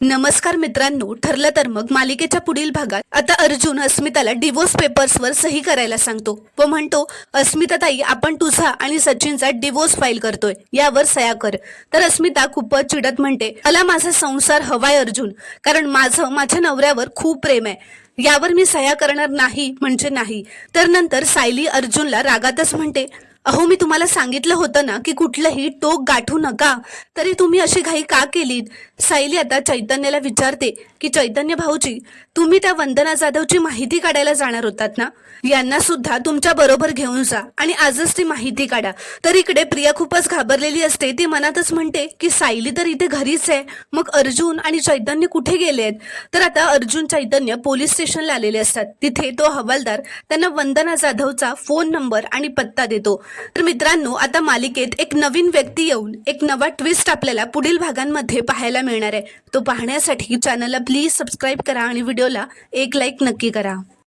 नमस्कार मित्रांनो, ठरलं तर मग मालिकेच्या पुढील भागात आता अर्जुन अस्मिताला डिवोर्स पेपर्सवर सही करायला सांगतो व म्हणतो, अस्मिता ताई, आपण तुझा आणि सचिनचा डिवोर्स फाईल करतोय, यावर सह्या कर. तर अस्मिता खूपच चिडत म्हणते, मला माझा संसार हवाय अर्जुन, कारण माझ्या नवऱ्यावर खूप प्रेम आहे. यावर मी सह्या करणार नाही म्हणजे नाही. तर नंतर सायली अर्जुनला रागातच म्हणते, अहो, मी तुम्हाला सांगितलं होतं ना की कुठलंही टोक गाठू नका, तरी तुम्ही अशी घाई का केलीत. सायली आता चैतन्याला विचारते की चैतन्य भाऊजी, तुम्ही त्या वंदना जाधवची माहिती काढायला जाणार होतात ना, यांना सुद्धा तुमच्या बरोबर घेऊन जा आणि आजच ती माहिती काढा. तर इकडे प्रिया खूपच घाबरलेली असते. ती मनातच म्हणते की सायली तर इथे घरीच आहे, मग अर्जुन आणि चैतन्य कुठे गेलेत. तर आता अर्जुन चैतन्य पोलीस स्टेशनला आलेले असतात. तिथे तो हवालदार त्यांना वंदना जाधवचा फोन नंबर आणि पत्ता देतो. तर मित्रांनो, आता मालिकेत एक नवीन व्यक्ती येऊन एक नवा ट्विस्ट आपल्याला पुढील भागांमध्ये पाहायला मिळणार आहे. तो पाहण्यासाठी चॅनलला प्लीज सबस्क्राईब करा आणि व्हिडिओला एक लाईक नक्की करा.